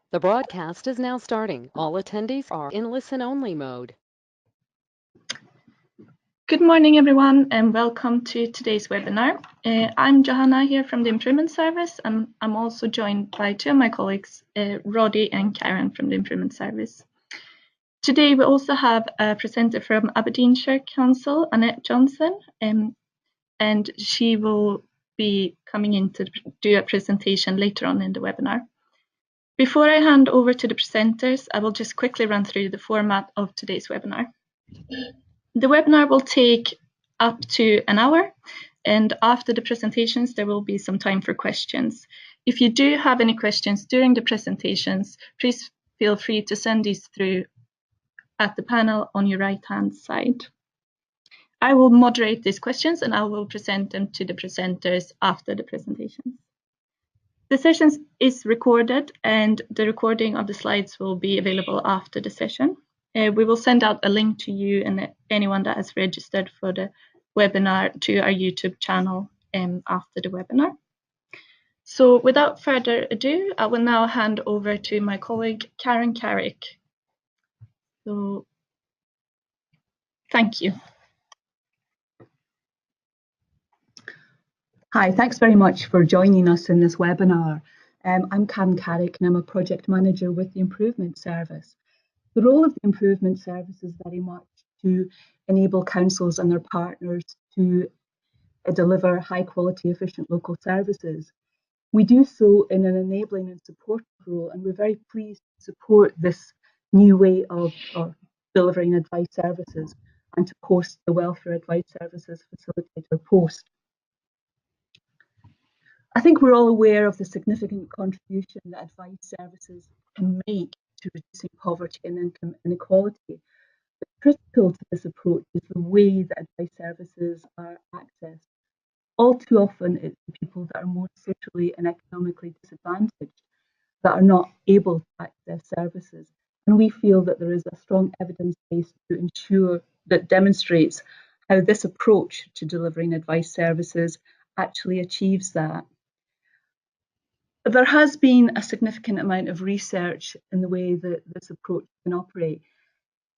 The broadcast is now starting. All attendees are in listen-only mode. Good morning, everyone, and welcome to today's webinar. I'm Johanna here from the Improvement Service, and I'm also joined by two of my colleagues, Roddy and Karen from the Improvement Service. Today, we also have a presenter from Aberdeenshire Council, Annette Johnson, and she will be coming in to do a presentation later on in the webinar. Before I hand over to the presenters, I will just quickly run through the format of today's webinar. The webinar will take up to an hour, and after the presentations, there will be some time for questions. If you do have any questions during the presentations, please feel free to send these through at the panel on your right-hand side. I will moderate these questions and I will present them to the presenters after the presentations. The session is recorded and the recording of the slides will be available after the session. We will send out a link to you and anyone that has registered for the webinar to our YouTube channel after the webinar. So without further ado, I will now hand over to my colleague, Karen Carrick. So thank you. Hi, thanks very much for joining us in this webinar. I'm Karen Carrick and I'm a project manager with the Improvement Service. The role of the Improvement Service is very much to enable councils and their partners to deliver high quality, efficient local services. We do so in an enabling and supportive role, and we're very pleased to support this new way of delivering advice services and to host the Welfare Advice Services Facilitator post. I think we're all aware of the significant contribution that advice services can make to reducing poverty and income inequality. But critical to this approach is the way that advice services are accessed. All too often, it's the people that are most socially and economically disadvantaged that are not able to access services. And we feel that there is a strong evidence base to ensure that demonstrates how this approach to delivering advice services actually achieves that. There has been a significant amount of research in the way that this approach can operate.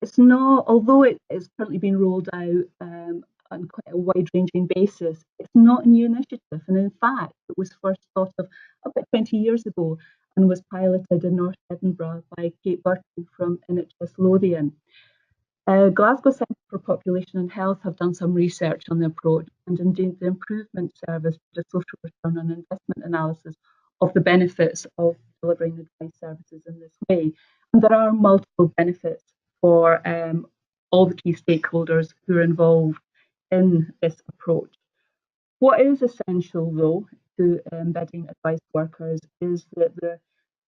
It's not, although it is currently being rolled out on quite a wide-ranging basis, it's not a new initiative. And in fact, it was first thought of about 20 years ago and was piloted in North Edinburgh by Kate Burton from NHS Lothian. Glasgow Centre for Population and Health have done some research on the approach, and indeed the Improvement Service did a social return on investment analysis of the benefits of delivering advice services in this way. And there are multiple benefits for all the key stakeholders who are involved in this approach. What is essential, though, to embedding advice workers is that the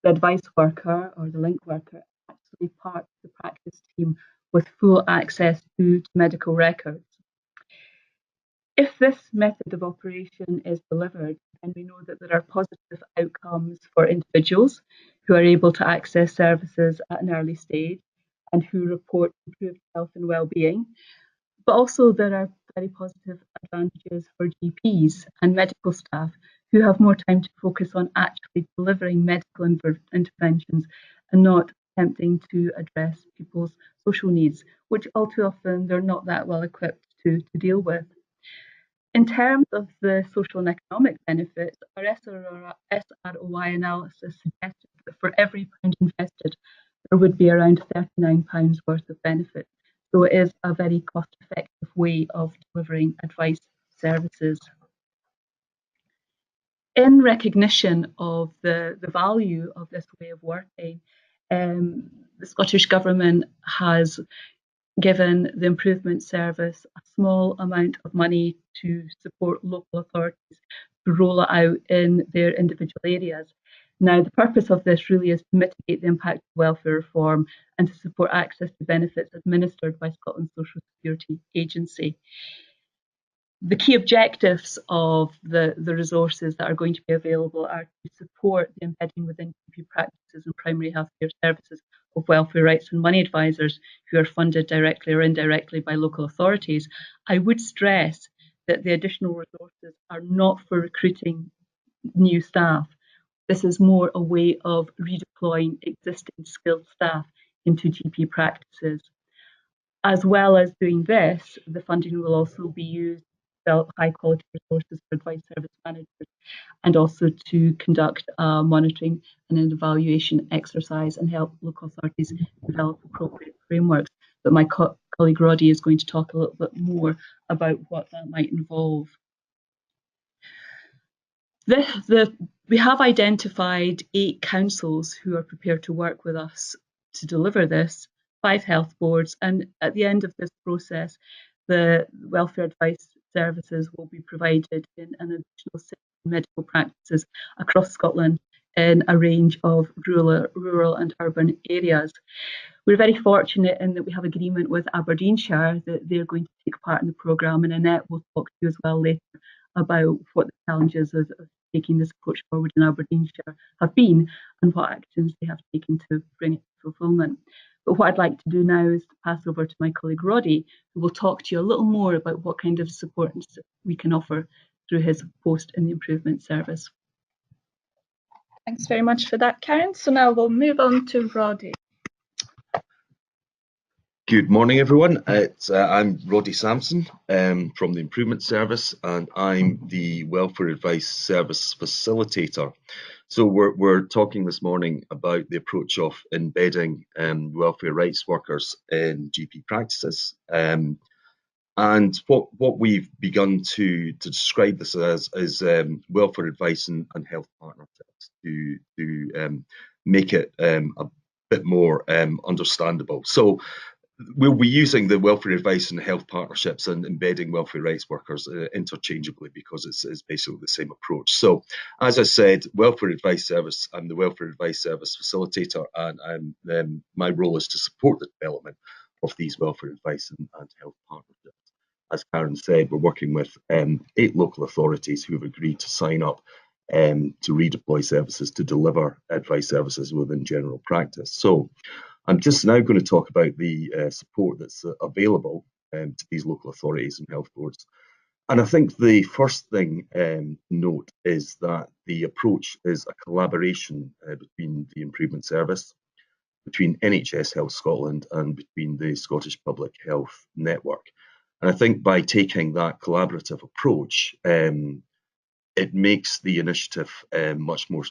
advice worker or the link worker actually part of the practice team with full access to medical records. If this method of operation is delivered, then we know that there are positive outcomes for individuals who are able to access services at an early stage and who report improved health and well-being. But also there are very positive advantages for GPs and medical staff who have more time to focus on actually delivering medical interventions and not attempting to address people's social needs, which all too often they're not that well equipped to deal with. In terms of the social and economic benefits, our SROI analysis suggested that for every pound invested, there would be around £39 worth of benefit. So it is a very cost-effective way of delivering advice services. In recognition of the value of this way of working, the Scottish Government has given the Improvement Service a small amount of money to support local authorities to roll it out in their individual areas. Now, the purpose of this really is to mitigate the impact of welfare reform and to support access to benefits administered by Scotland's Social Security Agency. The key objectives of the resources that are going to be available are to support the embedding within GP practices and primary healthcare services of welfare rights and money advisors who are funded directly or indirectly by local authorities. I would stress that the additional resources are not for recruiting new staff. This is more a way of redeploying existing skilled staff into GP practices. As well as doing this, the funding will also be used to develop high quality resources for advice service managers and also to conduct a monitoring and an evaluation exercise and help local authorities develop appropriate frameworks. But my colleague Roddy is going to talk a little bit more about what that might involve. We have identified 8 councils who are prepared to work with us to deliver this, 5 health boards, and at the end of this process, the welfare advice services will be provided in an additional 6 medical practices across Scotland in a range of rural and urban areas. We're very fortunate in that we have agreement with Aberdeenshire that they're going to take part in the programme, and Annette will talk to you as well later about what the challenges of taking this approach forward in Aberdeenshire have been and what actions they have taken to bring it to fulfilment. But what I'd like to do now is to pass over to my colleague Roddy, who will talk to you a little more about what kind of support we can offer through his post in the improvement service. Thanks very much for that, Karen. So now we'll move on to Roddy. Good morning, everyone. I'm Roddy Sampson from the Improvement Service, and I'm the Welfare Advice Service Facilitator. So we're talking this morning about the approach of embedding welfare rights workers in GP practices. And what we've begun to describe this as is welfare advice and health partnerships to make it a bit more understandable. So we'll be using the welfare advice and health partnerships and embedding welfare rights workers interchangeably because it's basically the same approach. So, as I said, welfare advice service, I'm the welfare advice service facilitator, and my role is to support the development of these welfare advice and health partnerships. As Karen said, we're working with 8 local authorities who have agreed to sign up to redeploy services to deliver advice services within general practice. So, I'm just now going to talk about the support that's available to these local authorities and health boards. And I think the first thing to note is that the approach is a collaboration between the Improvement Service, between NHS Health Scotland, and between the Scottish Public Health Network. And I think by taking that collaborative approach, it makes the initiative much more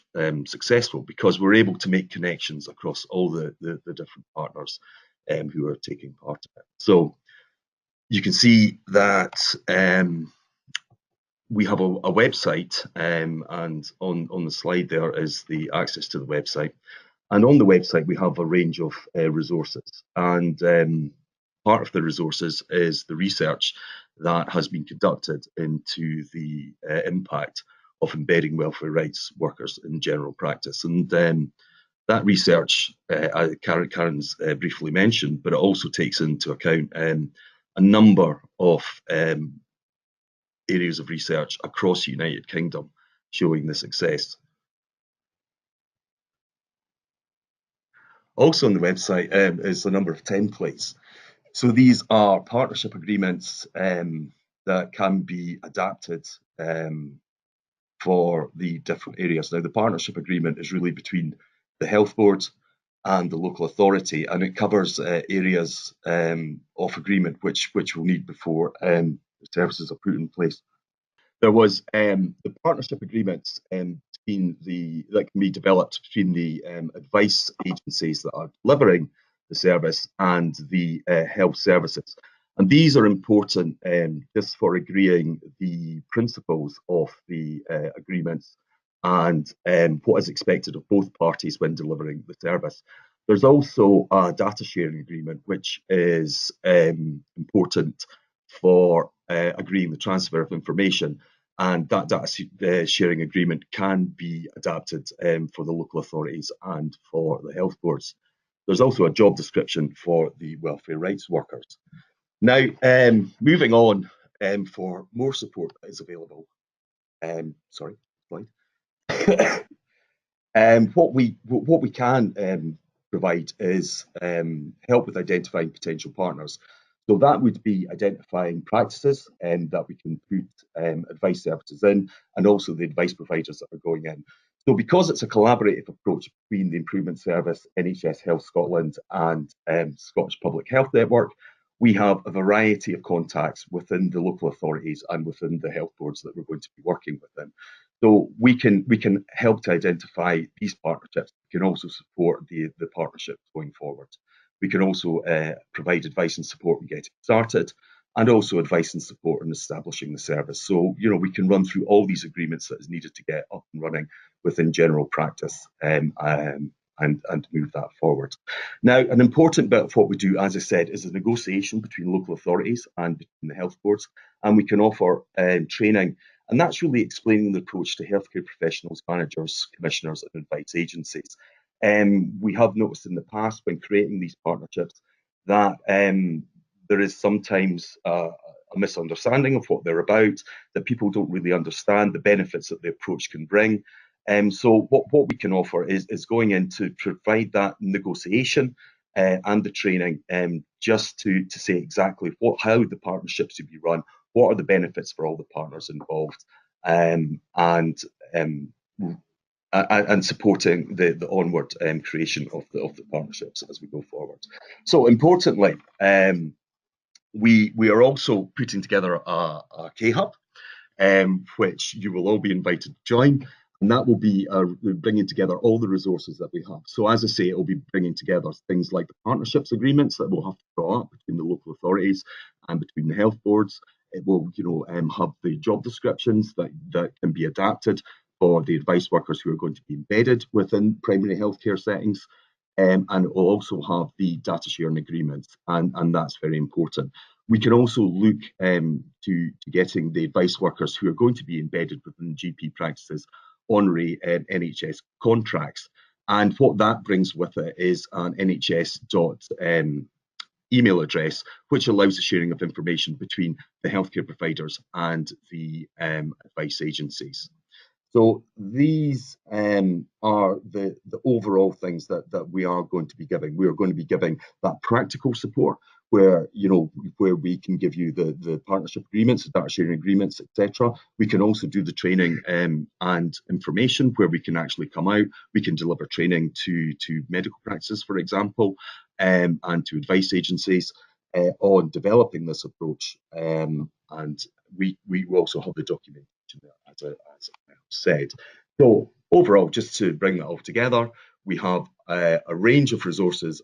successful because we're able to make connections across all the different partners who are taking part in it. So you can see that we have a website, and on the slide there is the access to the website. And on the website, we have a range of resources. And part of the resources is the research that has been conducted into the impact of embedding welfare rights workers in general practice. And that research, Karen's briefly mentioned, but it also takes into account a number of areas of research across the United Kingdom showing the success. Also on the website is a number of templates. So these are partnership agreements that can be adapted for the different areas. Now, the partnership agreement is really between the health board and the local authority, and it covers areas of agreement which we'll need before the services are put in place. There was the partnership agreements that can be developed between the advice agencies that are delivering the service and the health services. And these are important just for agreeing the principles of the agreements and what is expected of both parties when delivering the service. There's also a data sharing agreement, which is important for agreeing the transfer of information, and that data sharing agreement can be adapted for the local authorities and for the health boards. There's also a job description for the welfare rights workers. Now, moving on, for more support that is available. Sorry, slide. What we can provide is help with identifying potential partners. So that would be identifying practices that we can put advice services in, and also the advice providers that are going in. So because it's a collaborative approach between the Improvement Service, NHS Health Scotland and Scottish Public Health Network, we have a variety of contacts within the local authorities and within the health boards that we're going to be working within. So we can help to identify these partnerships. We can also support the partnerships going forward. We can also provide advice and support in getting started, and also advice and support in establishing the service. So, we can run through all these agreements that is needed to get up and running within general practice and move that forward. Now, an important bit of what we do, as I said, is a negotiation between local authorities and between the health boards, and we can offer training, and that's really explaining the approach to healthcare professionals, managers, commissioners and advice agencies. We have noticed in the past when creating these partnerships that there is sometimes a misunderstanding of what they're about, that people don't really understand the benefits that the approach can bring. So what we can offer is going in to provide that negotiation and the training, just to say exactly how the partnerships should be run, what are the benefits for all the partners involved, and supporting the onward creation of the partnerships as we go forward. So importantly, we are also putting together a K-Hub, which you will all be invited to join. And that will be bringing together all the resources that we have. So as I say, it will be bringing together things like the partnerships agreements that we'll have to draw up between the local authorities and between the health boards. It will, have the job descriptions that can be adapted for the advice workers who are going to be embedded within primary healthcare settings. And it will also have the data sharing agreements, and that's very important. We can also look to getting the advice workers who are going to be embedded within GP practices honorary NHS contracts. And what that brings with it is an NHS email address, which allows the sharing of information between the healthcare providers and the advice agencies. So these are the overall things that we are going to be giving. We are going to be giving that practical support where we can give you the partnership agreements, the data sharing agreements, etc. We can also do the training and information where we can actually come out. We can deliver training to medical practices, for example, and to advice agencies on developing this approach. And we also have the documentation as I said. So overall, just to bring that all together, we have a range of resources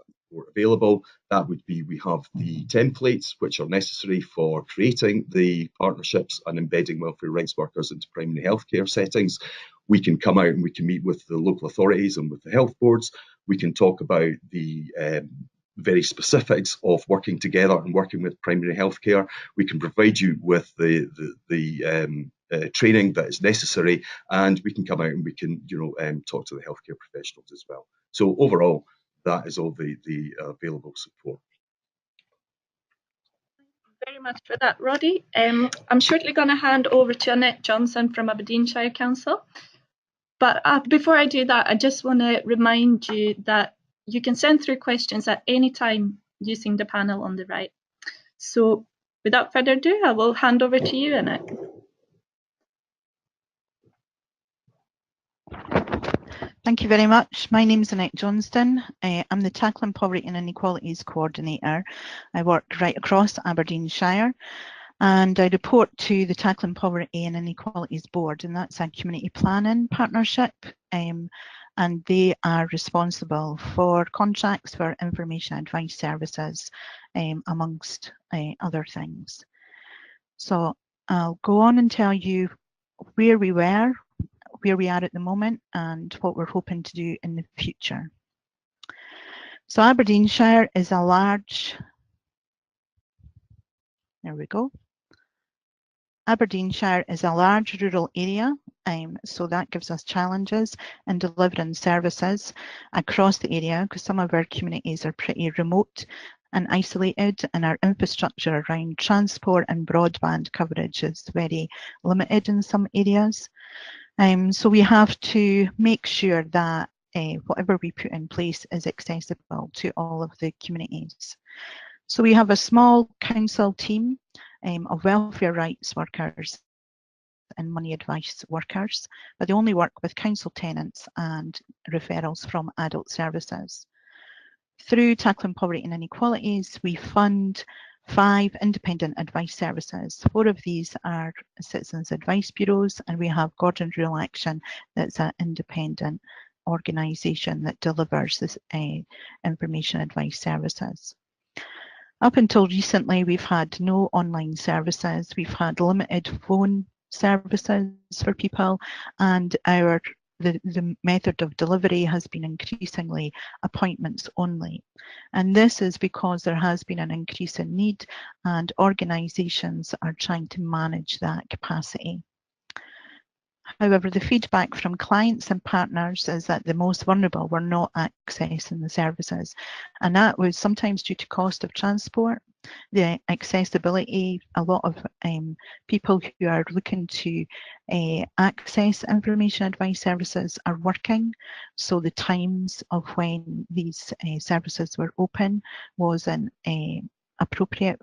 available. That would be, we have the templates which are necessary for creating the partnerships and embedding welfare rights workers into primary healthcare settings. We can come out and we can meet with the local authorities and with the health boards. We can talk about the very specifics of working together and working with primary healthcare. We can provide you with the training that is necessary, and we can come out and we can talk to the healthcare professionals as well. So overall, that is all the available support. Very much for that, Roddy. I'm shortly going to hand over to Annette Johnson from Aberdeenshire Council. But before I do that, I just want to remind you that you can send through questions at any time using the panel on the right. So without further ado, I will hand over to you, Annette. Thank you very much. My name is Annette Johnston. I'm the Tackling Poverty and Inequalities Coordinator. I work right across Aberdeenshire, and I report to the Tackling Poverty and Inequalities Board, and that's a community planning partnership, and they are responsible for contracts for information advice services, amongst other things. So I'll go on and tell you where we were, where we are at the moment, and what we're hoping to do in the future. So Aberdeenshire is a large, Aberdeenshire is a large rural area, so that gives us challenges in delivering services across the area, because some of our communities are pretty remote and isolated, and our infrastructure around transport and broadband coverage is very limited in some areas. So we have to make sure that whatever we put in place is accessible to all of the communities. So we have a small council team of welfare rights workers and money advice workers, but they only work with council tenants and referrals from adult services. Through Tackling Poverty and Inequalities, we fund 5 independent advice services. 4 of these are citizens advice bureaus, and we have Gordon Rural Action, that's an independent organisation that delivers this information advice services. Up until recently, we've had no online services. We've had limited phone services for people, and the method of delivery has been increasingly appointments only. And this is because there has been an increase in need, and organisations are trying to manage that capacity. However, the feedback from clients and partners is that the most vulnerable were not accessing the services, and that was sometimes due to cost of transport, the accessibility. A lot of people who are looking to access information advice services are working, so the times of when these services were open wasn't appropriate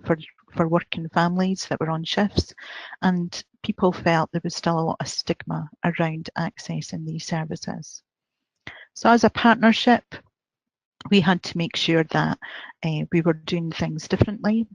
for working families that were on shifts, and people felt there was still a lot of stigma around accessing these services. So as a partnership, we had to make sure that we were doing things differently.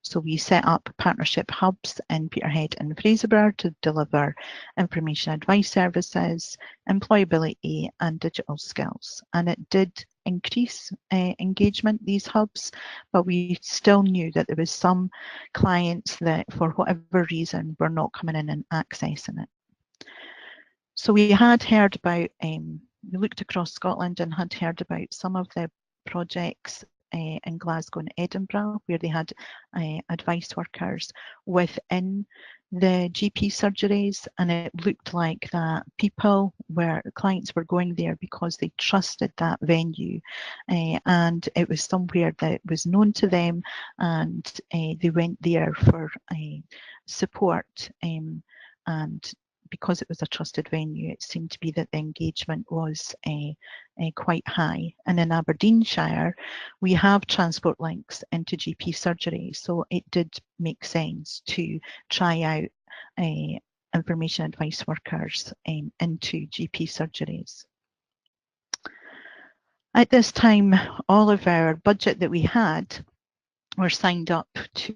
So we set up partnership hubs in Peterhead and Fraserburgh to deliver information advice services, employability and digital skills. And it did increase engagement, these hubs, but we still knew that there was some clients that for whatever reason were not coming in and accessing it. So we had heard about, we looked across Scotland and had heard about some of the projects in Glasgow and Edinburgh where they had advice workers within the GP surgeries, and it looked like that clients were going there because they trusted that venue, and it was somewhere that was known to them, and they went there for support, and because it was a trusted venue, it seemed to be that the engagement was quite high. And in Aberdeenshire, we have transport links into GP surgery, so it did make sense to try out information advice workers into GP surgeries. At this time, all of our budget that we had were signed up to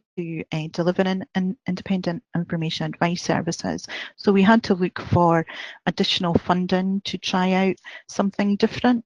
delivering independent information advice services. So we had to look for additional funding to try out something different,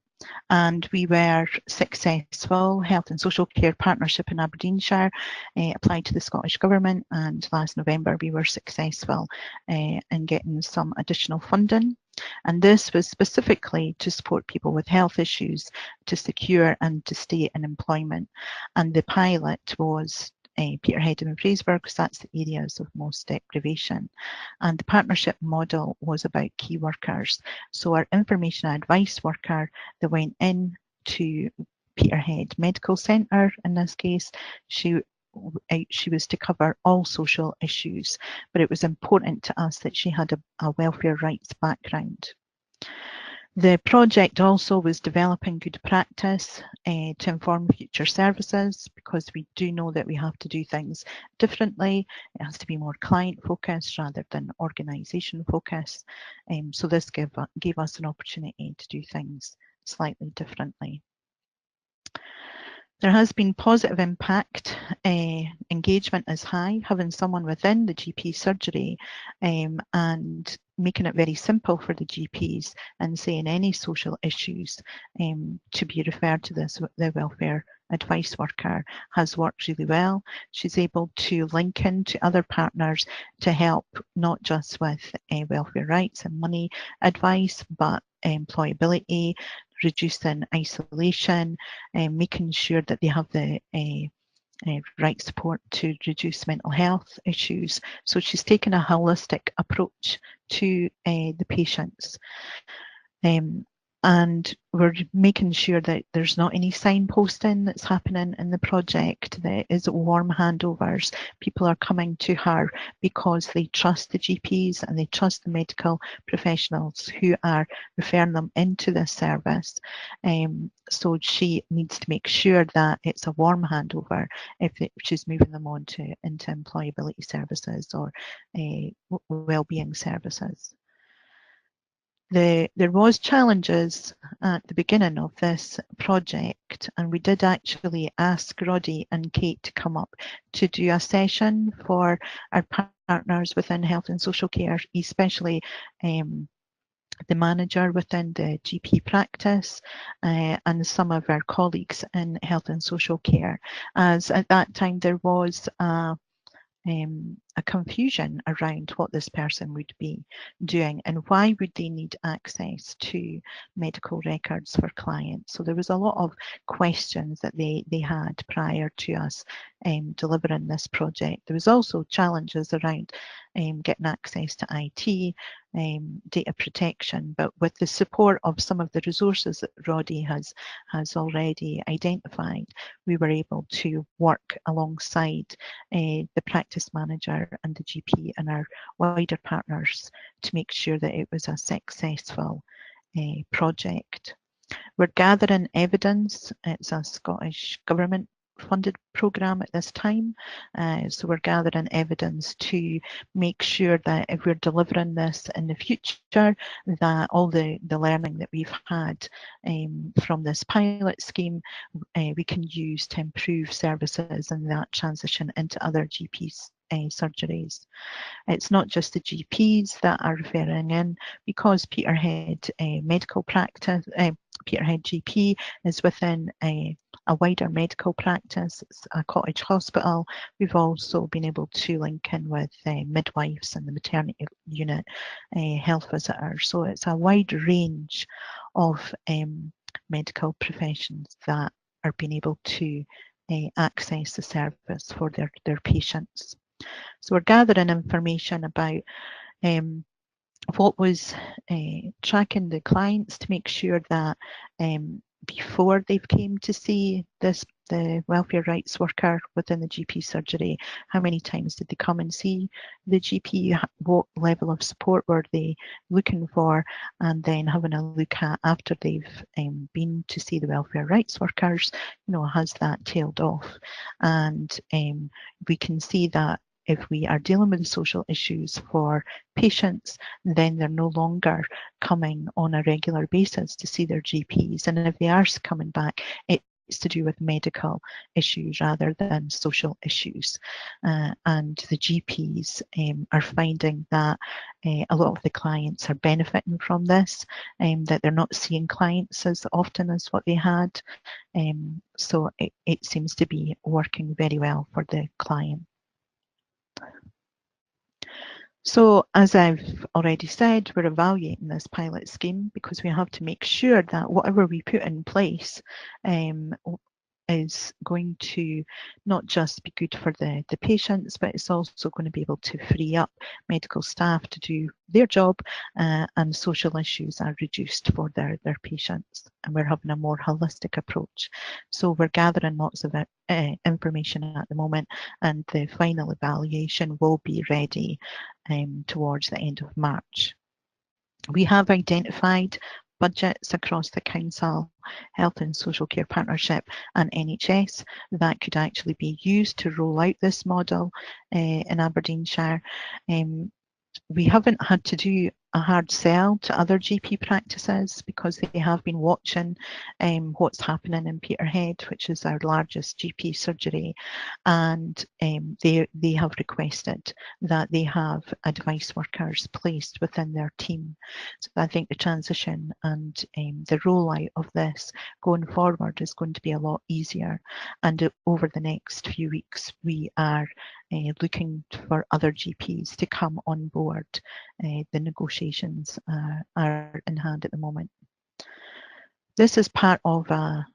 and we were successful. Health and Social Care Partnership in Aberdeenshire applied to the Scottish Government, and last November we were successful in getting some additional funding. And this was specifically to support people with health issues to secure and to stay in employment. And the pilot was Peterhead and Fraserburgh, because that's the areas of most deprivation. And the partnership model was about key workers. So our information advice worker that went in to Peterhead Medical Centre, in this case, she was to cover all social issues, but it was important to us that she had a welfare rights background. The project also was developing good practice to inform future services, because we do know that we have to do things differently. It has to be more client focused rather than organisation focused. So this gave us an opportunity to do things slightly differently. There has been positive impact. Engagement is high, having someone within the GP surgery and making it very simple for the GPs and saying any social issues to be referred to the welfare advice worker has worked really well. She's able to link in to other partners to help not just with welfare rights and money advice, but employability, reducing isolation, making sure that they have the right support to reduce mental health issues. So she's taken a holistic approach to the patients. And we're making sure that there's not any signposting that's happening in the project, that it is warm handovers. People are coming to her because they trust the GPs and they trust the medical professionals who are referring them into this service. So she needs to make sure that it's a warm handover if she's moving them on into employability services or wellbeing services. There was challenges at the beginning of this project, and we did actually ask Roddy and Kate to come up to do a session for our partners within health and social care, especially the manager within the GP practice and some of our colleagues in health and social care, as at that time there was a confusion around what this person would be doing and why would they need access to medical records for clients. So there was a lot of questions that they had prior to us delivering this project. There was also challenges around getting access to IT, data protection, but with the support of some of the resources that Roddy has already identified, we were able to work alongside the practice manager and the GP and our wider partners to make sure that it was a successful project. We're gathering evidence. It's a Scottish Government funded programme at this time. So we're gathering evidence to make sure that if we're delivering this in the future, that all the learning that we've had from this pilot scheme, we can use to improve services and that transition into other GPs surgeries. It's not just the GPs that are referring in, because Peterhead medical practice, Peterhead GP is within a wider medical practice. It's a cottage hospital. We've also been able to link in with midwives and the maternity unit health visitors. So it's a wide range of medical professions that are being able to access the service for their patients. So we're gathering information about what was tracking the clients to make sure that before they've came to see the welfare rights worker within the GP surgery, how many times did they come and see the GP, what level of support were they looking for, and then having a look at after they've been to see the welfare rights workers, has that tailed off. And we can see that if we are dealing with social issues for patients, then they're no longer coming on a regular basis to see their GPs. And if they are coming back, it's to do with medical issues rather than social issues. And the GPs are finding that a lot of the clients are benefiting from this, that they're not seeing clients as often as what they had. So it seems to be working very well for the client. So as I've already said, we're evaluating this pilot scheme because we have to make sure that whatever we put in place is going to not just be good for the patients, but it's also going to be able to free up medical staff to do their job, and social issues are reduced for their patients, and we're having a more holistic approach. So we're gathering lots of information at the moment, and the final evaluation will be ready towards the end of March. We have identified budgets across the Council, Health and Social Care Partnership and NHS that could actually be used to roll out this model in Aberdeenshire. We haven't had to do a hard sell to other GP practices because they have been watching what's happening in Peterhead, which is our largest GP surgery, and they have requested that they have advice workers placed within their team. So I think the transition and the rollout of this going forward is going to be a lot easier, and over the next few weeks we are looking for other GPs to come on board. The negotiations are in hand at the moment. This is part of a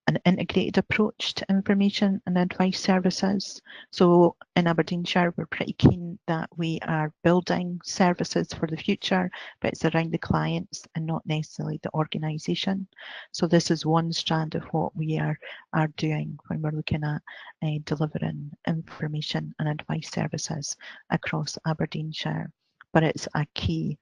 an integrated approach to information and advice services. So in Aberdeenshire, we're pretty keen that we are building services for the future, but it's around the clients and not necessarily the organisation. So this is one strand of what we are doing when we're looking at delivering information and advice services across Aberdeenshire. But it's a key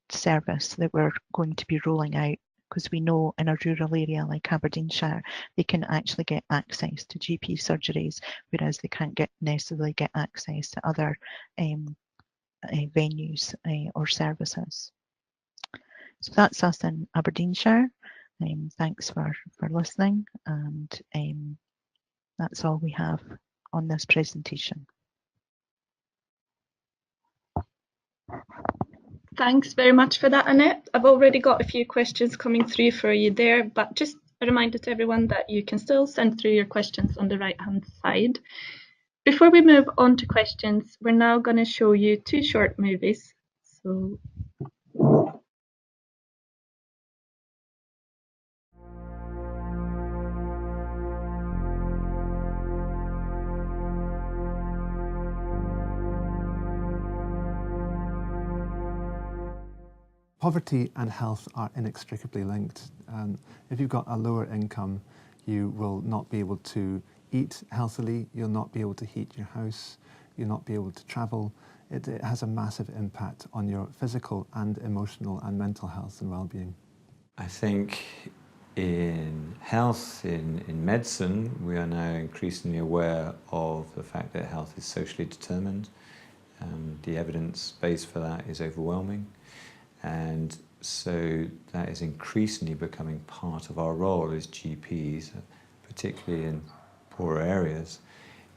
service that we're going to be rolling out, because we know in a rural area like Aberdeenshire, they can actually get access to GP surgeries, whereas they can't necessarily get access to other venues or services. So that's us in Aberdeenshire. Thanks for listening, and that's all we have on this presentation. Thanks very much for that, Annette. I've already got a few questions coming through for you there, but just a reminder to everyone that you can still send through your questions on the right-hand side. Before we move on to questions, we're now going to show you 2 short movies. So Poverty and health are inextricably linked. If you've got a lower income, you will not be able to eat healthily, you'll not be able to heat your house, you'll not be able to travel. It has a massive impact on your physical and emotional and mental health and well-being. I think in health, in medicine, we are now increasingly aware of the fact that health is socially determined. The evidence base for that is overwhelming. And so that is increasingly becoming part of our role as GPs, particularly in poorer areas,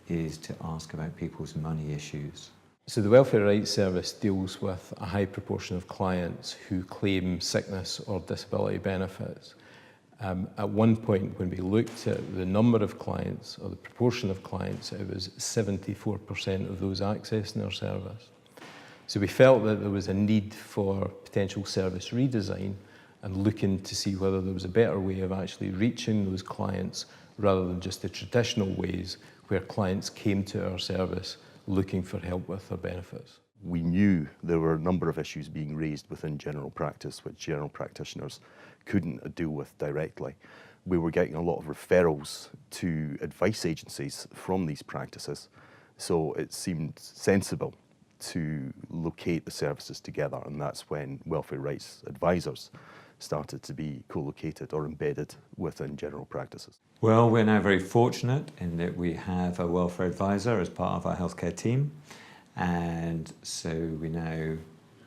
is to ask about people's money issues. So the Welfare Rights Service deals with a high proportion of clients who claim sickness or disability benefits. At one point when we looked at the number of clients or the proportion of clients, it was 74% of those accessing our service. So we felt that there was a need for potential service redesign and looking to see whether there was a better way of actually reaching those clients rather than just the traditional ways where clients came to our service looking for help with their benefits. We knew there were a number of issues being raised within general practice which general practitioners couldn't deal with directly. We were getting a lot of referrals to advice agencies from these practices, so it seemed sensible to locate the services together, and that's when welfare rights advisors started to be co-located or embedded within general practices. Well, we're now very fortunate in that we have a welfare advisor as part of our healthcare team, and so we now,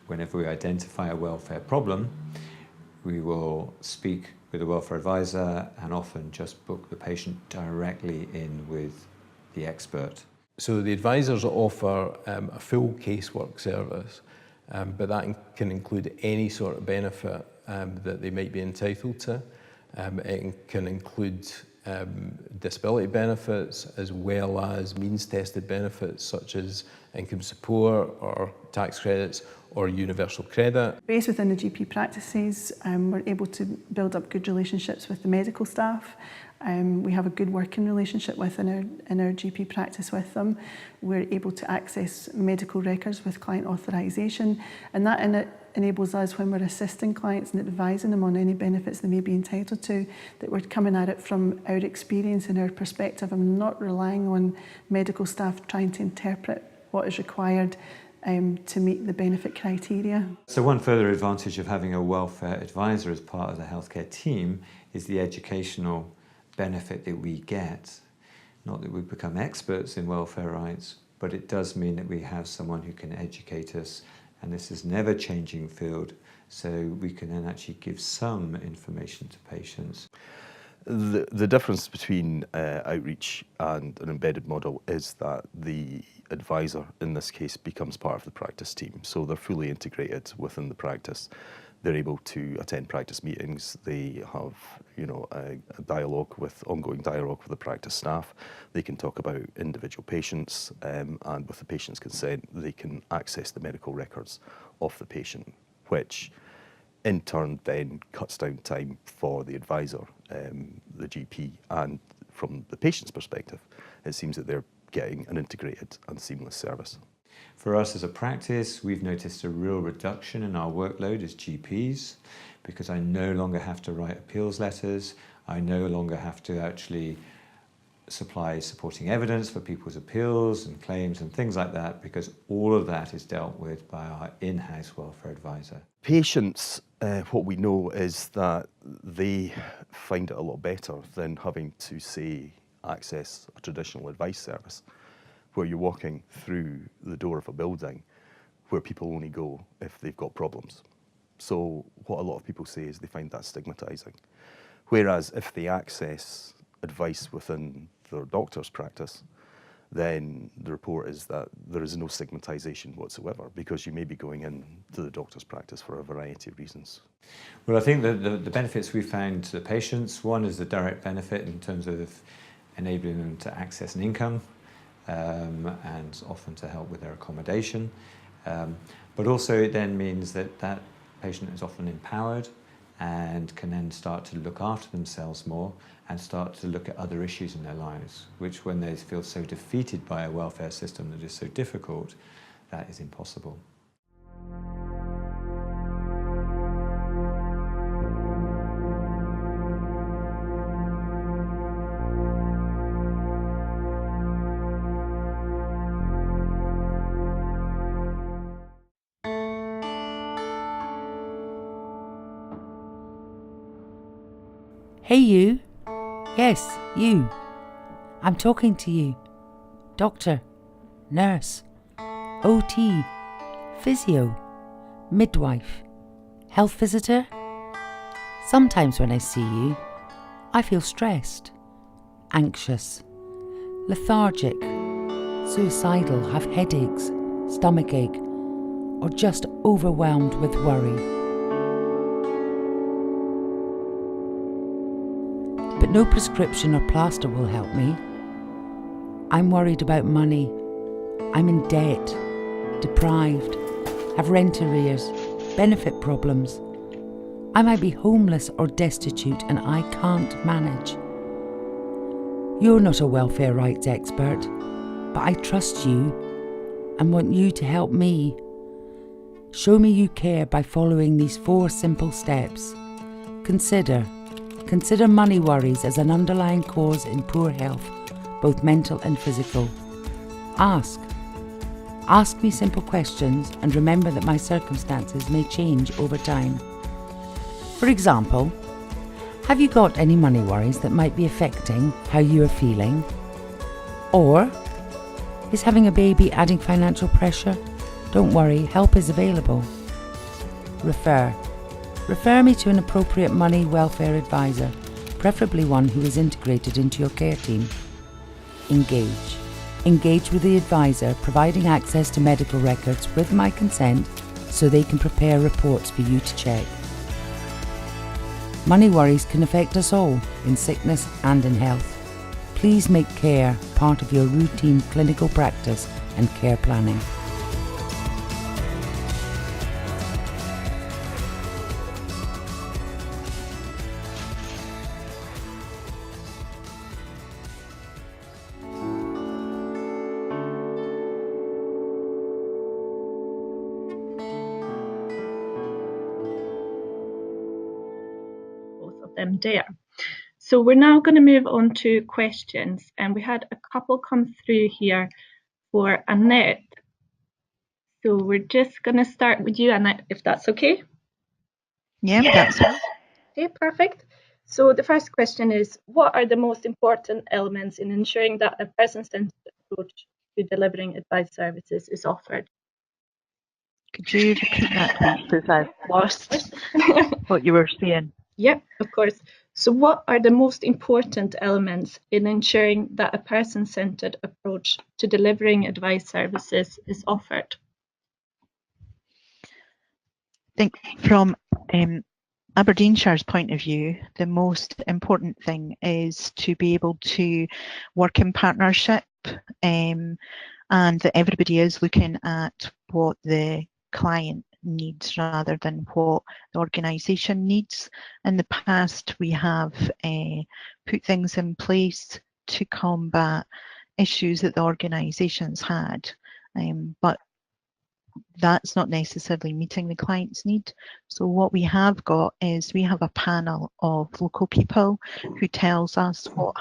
whenever we identify a welfare problem, we will speak with a welfare advisor and often just book the patient directly in with the expert. So the advisors offer a full casework service, but that can include any sort of benefit that they might be entitled to. It can include disability benefits as well as means-tested benefits such as income support or tax credits or universal credit. Based within the GP practices, we're able to build up good relationships with the medical staff. We have a good working relationship in our GP practice with them. We're able to access medical records with client authorisation, and that enables us, when we're assisting clients and advising them on any benefits they may be entitled to, that we're coming at it from our experience and our perspective and not relying on medical staff trying to interpret what is required to meet the benefit criteria. So one further advantage of having a welfare advisor as part of the healthcare team is the educational benefit that we get. Not that we become experts in welfare rights, but it does mean that we have someone who can educate us, and this is an ever-changing field, so we can then actually give some information to patients. The difference between outreach and an embedded model is that the advisor in this case becomes part of the practice team, so they're fully integrated within the practice. They're able to attend practice meetings. They have, a ongoing dialogue with the practice staff. They can talk about individual patients, and with the patient's consent, they can access the medical records of the patient, which in turn then cuts down time for the advisor, the GP, and from the patient's perspective, it seems that they're getting an integrated and seamless service. For us as a practice, we've noticed a real reduction in our workload as GPs because I no longer have to write appeals letters. I no longer have to actually supply supporting evidence for people's appeals and claims and things like that, because all of that is dealt with by our in-house welfare advisor. Patients, what we know is that they find it a lot better than having to, say, access a traditional advice service, where you're walking through the door of a building where people only go if they've got problems. So what a lot of people say is they find that stigmatising. Whereas if they access advice within their doctor's practice, then the report is that there is no stigmatisation whatsoever, because you may be going in to the doctor's practice for a variety of reasons. Well, I think that the benefits we found to the patients, one is the direct benefit in terms of enabling them to access an income and often to help with their accommodation. But also it then means that that patient is often empowered and can then start to look after themselves more and start to look at other issues in their lives, which when they feel so defeated by a welfare system that is so difficult, that is impossible. Hey you. Yes, you. I'm talking to you. Doctor, nurse, OT, physio, midwife, health visitor. Sometimes when I see you, I feel stressed, anxious, lethargic, suicidal, have headaches, stomachache, or just overwhelmed with worry. But no prescription or plaster will help me. I'm worried about money. I'm in debt, deprived, have rent arrears, benefit problems. I might be homeless or destitute and I can't manage. You're not a welfare rights expert, but I trust you and want you to help me. Show me you care by following these 4 simple steps. Consider money worries as an underlying cause in poor health, both mental and physical. Ask me simple questions and remember that my circumstances may change over time. For example, have you got any money worries that might be affecting how you are feeling? Or, is having a baby adding financial pressure? Don't worry, help is available. Refer me to an appropriate money welfare advisor, preferably one who is integrated into your care team. Engage with the advisor, providing access to medical records with my consent so they can prepare reports for you to check. Money worries can affect us all, in sickness and in health. Please make care part of your routine clinical practice and care planning. Them there. So we're now going to move on to questions, and we had a couple come through here for Annette. So we're just going to start with you, Annette, if that's okay. Yeah, that's fine. Okay, perfect. So the first question is, what are the most important elements in ensuring that a person-centered approach to delivering advice services is offered? Could you repeat that, please, because I've lost what you were saying? Yep, of course. So what are the most important elements in ensuring that a person-centered approach to delivering advice services is offered? I think from Aberdeenshire's point of view, the most important thing is to be able to work in partnership and that everybody is looking at what the client needs rather than what the organisation needs. In the past, we have put things in place to combat issues that the organisations had, but that's not necessarily meeting the client's need. So what we have got is we have a panel of local people who tells us what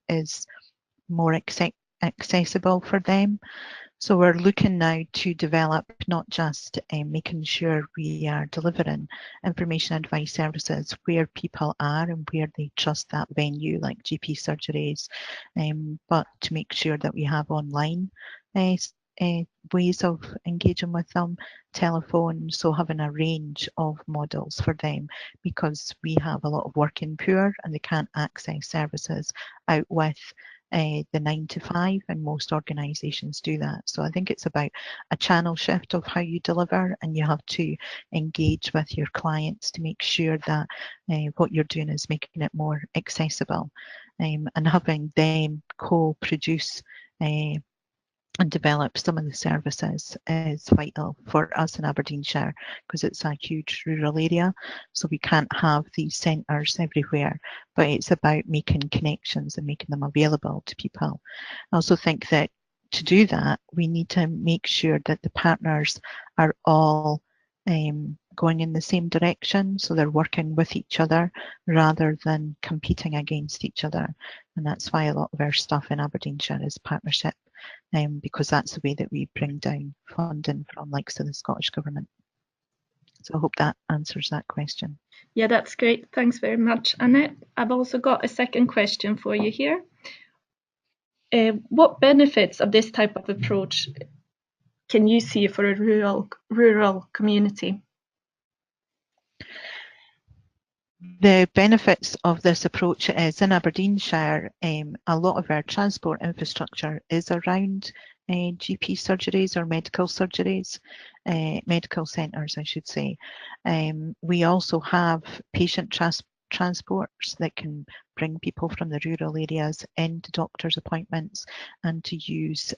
is more accessible for them. So we're looking now to develop not just making sure we are delivering information advice services where people are and where they trust that venue, like GP surgeries, but to make sure that we have online ways of engaging with them, telephone, so having a range of models for them, because we have a lot of working poor and they can't access services out with the 9 to 5, and most organisations do that. So I think it's about a channel shift of how you deliver, and you have to engage with your clients to make sure that what you're doing is making it more accessible, and having them co-produce and develop some of the services is vital for us in Aberdeenshire, because it's a huge rural area, so we can't have these centres everywhere, but it's about making connections and making them available to people. I also think that to do that, we need to make sure that the partners are all going in the same direction, so they're working with each other rather than competing against each other. And that's why a lot of our stuff in Aberdeenshire is partnership, because that's the way that we bring down funding from likes of the Scottish Government. So I hope that answers that question. Yeah, that's great. Thanks very much, Annette. I've also got a second question for you here. What benefits of this type of approach can you see for a rural community? The benefits of this approach is in Aberdeenshire, a lot of our transport infrastructure is around GP surgeries or medical surgeries, medical centres, I should say. We also have patient transports that can bring people from the rural areas into doctors' appointments, and to use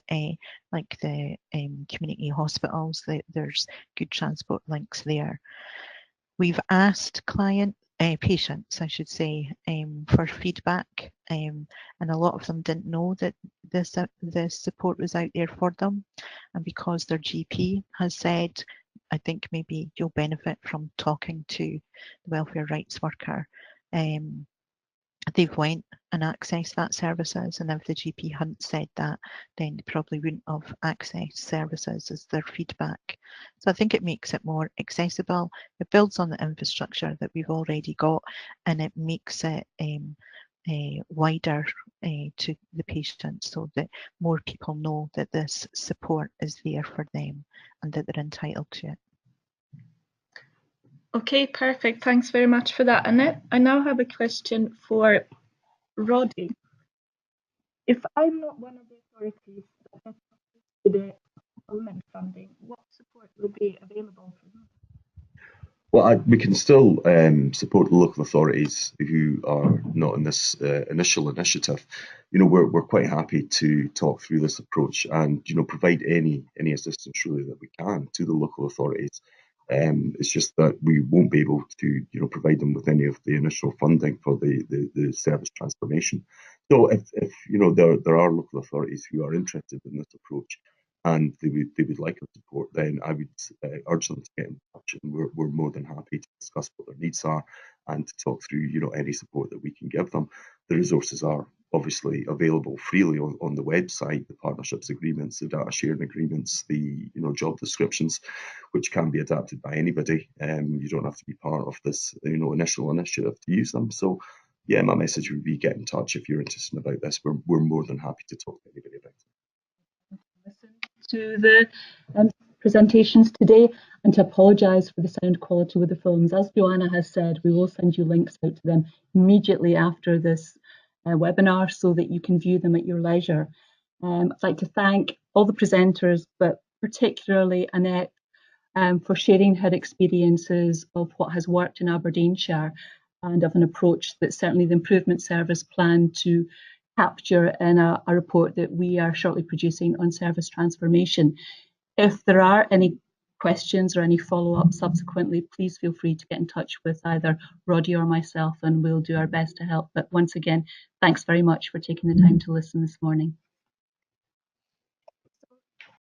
like the community hospitals. There's good transport links there. We've asked patients, I should say, for feedback, and a lot of them didn't know that this support was out there for them. And because their GP has said, I think maybe you'll benefit from talking to the welfare rights worker, they've went and accessed that services, and if the GP hadn't said that, then they probably wouldn't have accessed services as their feedback. So I think it makes it more accessible. It builds on the infrastructure that we've already got, and it makes it wider to the patients, so that more people know that this support is there for them and that they're entitled to it. Okay, perfect. Thanks very much for that, Annette. I now have a question for Roddy. If I'm not one of the authorities that has access to the government funding, what support will be available for them? Well, we can still support the local authorities who are not in this initial initiative. You know, we're quite happy to talk through this approach and, you know, provide any assistance really that we can to the local authorities. It's just that we won't be able to, you know, provide them with any of the initial funding for the service transformation. So if you know there are local authorities who are interested in this approach and they would like our support, then I would urge them to get in touch, and we're more than happy to discuss what their needs are and to talk through, you know, any support that we can give them. The resources are obviously available freely on the website, the partnerships agreements, the data sharing agreements, the, you know, job descriptions, which can be adapted by anybody. You don't have to be part of this, you know, initial initiative to use them. So yeah, my message would be get in touch if you're interested about this. We're more than happy to talk to anybody about it. Listen to the presentations today, and to apologise for the sound quality with the films. As Joanna has said, we will send you links out to them immediately after this webinar so that you can view them at your leisure. I'd like to thank all the presenters, but particularly Annette, for sharing her experiences of what has worked in Aberdeenshire and of an approach that certainly the Improvement Service plan to capture in a report that we are shortly producing on service transformation. If there are any questions or any follow-up subsequently, please feel free to get in touch with either Roddy or myself, and we'll do our best to help. But once again, thanks very much for taking the time to listen this morning.